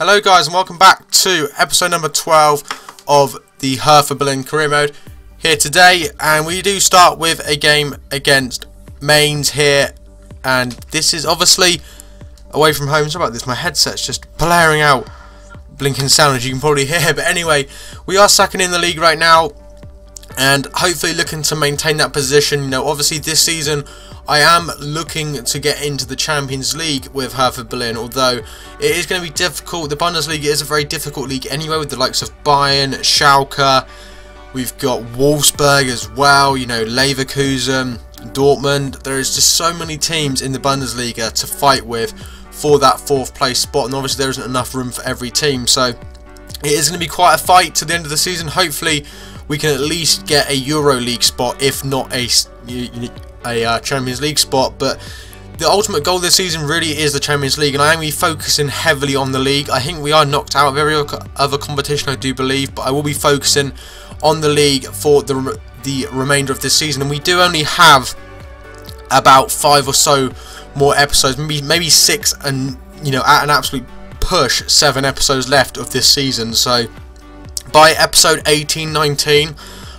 Hello guys and welcome back to episode number 12 of the Hertha Berlin Career Mode here today, and we do start with a game against Mainz here, and this is obviously away from home. Sorry about this, my headset's just blaring out blinking sound as you can probably hear, but anyway, we are second in the league right now and hopefully looking to maintain that position. You know, obviously this season I am looking to get into the Champions League with Hertha Berlin, although it is going to be difficult. The Bundesliga is a very difficult league anyway, with the likes of Bayern, Schalke, we've got Wolfsburg as well, you know, Leverkusen, Dortmund. There is just so many teams in the Bundesliga to fight with for that 4th place spot, and obviously there isn't enough room for every team, so it is going to be quite a fight to the end of the season. Hopefully we can at least get a Euro League spot, if not a Champions League spot. But the ultimate goal this season really is the Champions League, and I am focusing heavily on the league. I think we are knocked out of every other competition, I do believe, but I will be focusing on the league for the remainder of this season, and we do only have about 5 or so more episodes, maybe 6, and you know, at an absolute push 7 episodes left of this season. So by episode 18-19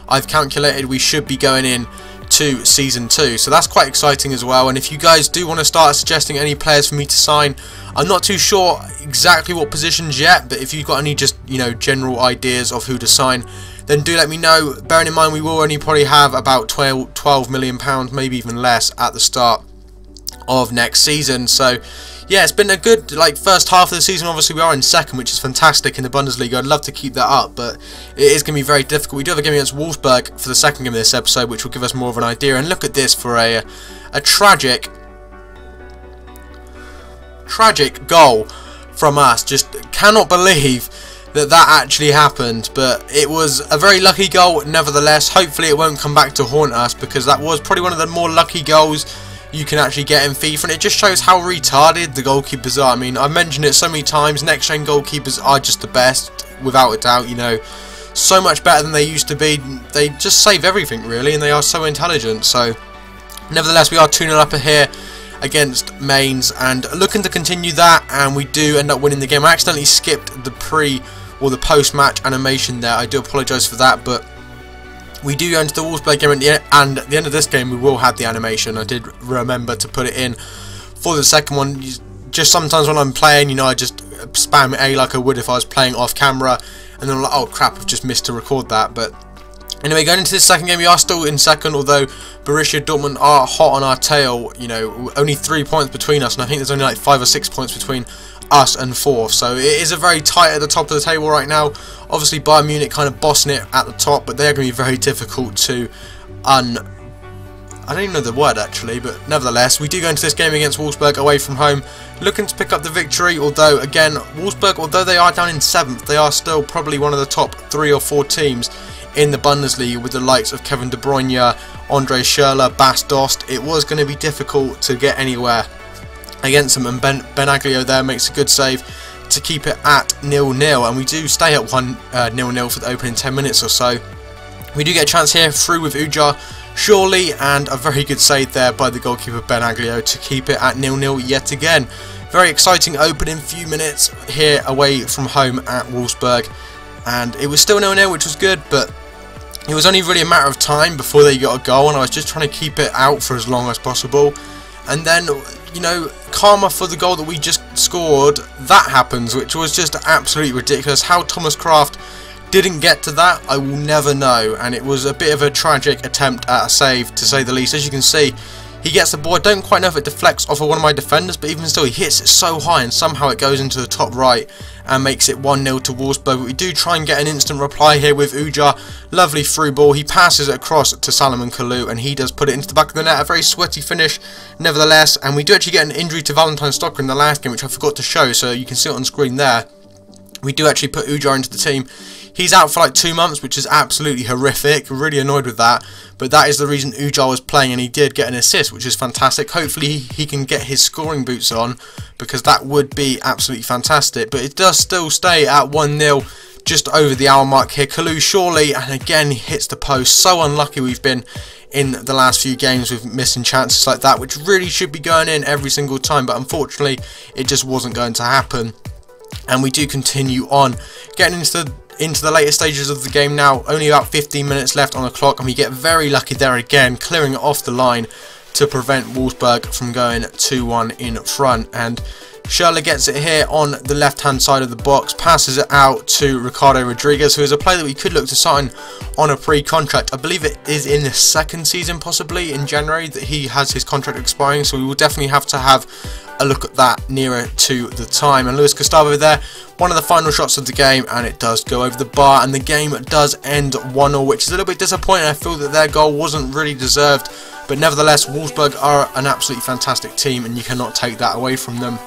I've calculated we should be going in to season 2, so that's quite exciting as well. And if you guys do want to start suggesting any players for me to sign, I'm not too sure exactly what positions yet, but if you've got any just, you know, general ideas of who to sign, then do let me know. Bearing in mind we will only probably have about £12 million, maybe even less, at the start of next season. So yeah, it's been a good first half of the season. Obviously we are in second, which is fantastic in the Bundesliga. I'd love to keep that up, but it is going to be very difficult. We do have a game against Wolfsburg for the second game of this episode, which will give us more of an idea. And look at this for a tragic goal from us. Just cannot believe that actually happened, but it was a very lucky goal nevertheless. Hopefully it won't come back to haunt us, because that was probably one of the more lucky goals you can actually get in FIFA, and it just shows how retarded the goalkeepers are. I mean, I've mentioned it so many times, next gen goalkeepers are just the best, without a doubt, you know, so much better than they used to be. They just save everything really, and they are so intelligent. So nevertheless, we are 2-0 up here against Mainz and looking to continue that, and we do end up winning the game. I accidentally skipped the post-match animation there. I do apologise for that, but we do go into the Wolfsburg game, and at the end of this game we will have the animation. I did remember to put it in for the second one. Just sometimes when I'm playing, you know, I just spam A like I would if I was playing off camera, and then I'm like, oh crap, I've just missed to record that. But anyway, going into this second game, we are still in second, although Borussia Dortmund are hot on our tail. You know, only 3 points between us, and I think there's only like 5 or 6 points between us and 4th, so it is a very tight at the top of the table right now. Obviously Bayern Munich kind of bossing it at the top, but they're going to be very difficult to I don't even know the word actually, but nevertheless we do go into this game against Wolfsburg away from home, looking to pick up the victory. Although again, Wolfsburg, although they are down in 7th, they are still probably one of the top 3 or 4 teams in the Bundesliga, with the likes of Kevin De Bruyne, Andre Schürrle, Bas Dost. It was going to be difficult to get anywhere against them, and Benaglio there makes a good save to keep it at 0-0, and we do stay at 0-0 for the opening 10 minutes or so. We do get a chance here through with Ujar surely, and a very good save there by the goalkeeper Benaglio to keep it at 0-0 yet again. Very exciting opening few minutes here away from home at Wolfsburg, and it was still 0-0, which was good, but it was only really a matter of time before they got a goal, and I was just trying to keep it out for as long as possible. And then, you know, karma for the goal that we just scored, that happens, which was just absolutely ridiculous. How Thomas Kraft didn't get to that, I will never know, and it was a bit of a tragic attempt at a save, to say the least. As you can see, he gets the ball. I don't quite know if it deflects off of one of my defenders, but even still, he hits it so high, and somehow it goes into the top right and makes it 1-0 to Wolfsburg. But we do try and get an instant reply here with Ujar. Lovely through ball. He passes it across to Salomon Kalou, and he does put it into the back of the net. A very sweaty finish, nevertheless. And we do actually get an injury to Valentine Stocker in the last game, which I forgot to show, so you can see it on screen there. We do actually put Ujar into the team. He's out for like 2 months, which is absolutely horrific. Really annoyed with that. But that is the reason Ujar was playing, and he did get an assist, which is fantastic. Hopefully he can get his scoring boots on, because that would be absolutely fantastic. But it does still stay at 1-0, just over the hour mark here. Kalou surely, and again he hits the post. So unlucky we've been in the last few games with missing chances like that, which really should be going in every single time, but unfortunately it just wasn't going to happen. And we do continue on, getting into the later stages of the game now. Only about 15 minutes left on the clock, and we get very lucky there again, clearing it off the line to prevent Wolfsburg from going 2-1 in front. And Schürrle gets it here on the left hand side of the box, passes it out to Ricardo Rodriguez, who is a player that we could look to sign on a pre-contract. I believe it is in the second season, possibly in January, that he has his contract expiring, so we will definitely have to have a look at that nearer to the time. And Luis Gustavo there, one of the final shots of the game, and it does go over the bar, and the game does end 1-0, which is a little bit disappointing. I feel that their goal wasn't really deserved, but nevertheless Wolfsburg are an absolutely fantastic team, and you cannot take that away from them.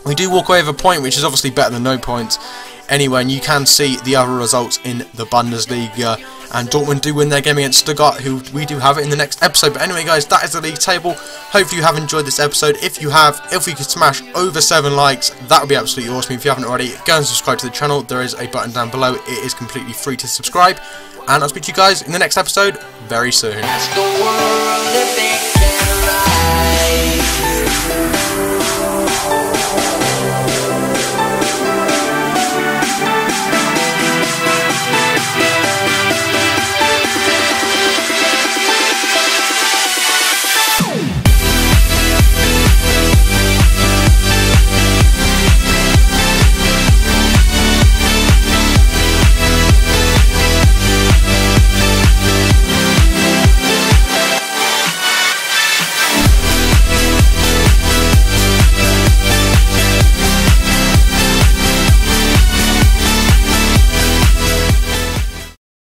We do walk away with a point, which is obviously better than no points anyway, and you can see the other results in the Bundesliga, and Dortmund do win their game against Stuttgart, who we do have it in the next episode. But anyway guys, that is the league table. Hopefully you have enjoyed this episode. If you have, if we could smash over 7 likes, that would be absolutely awesome. If you haven't already, go and subscribe to the channel. There is a button down below. It is completely free to subscribe, and I'll speak to you guys in the next episode very soon.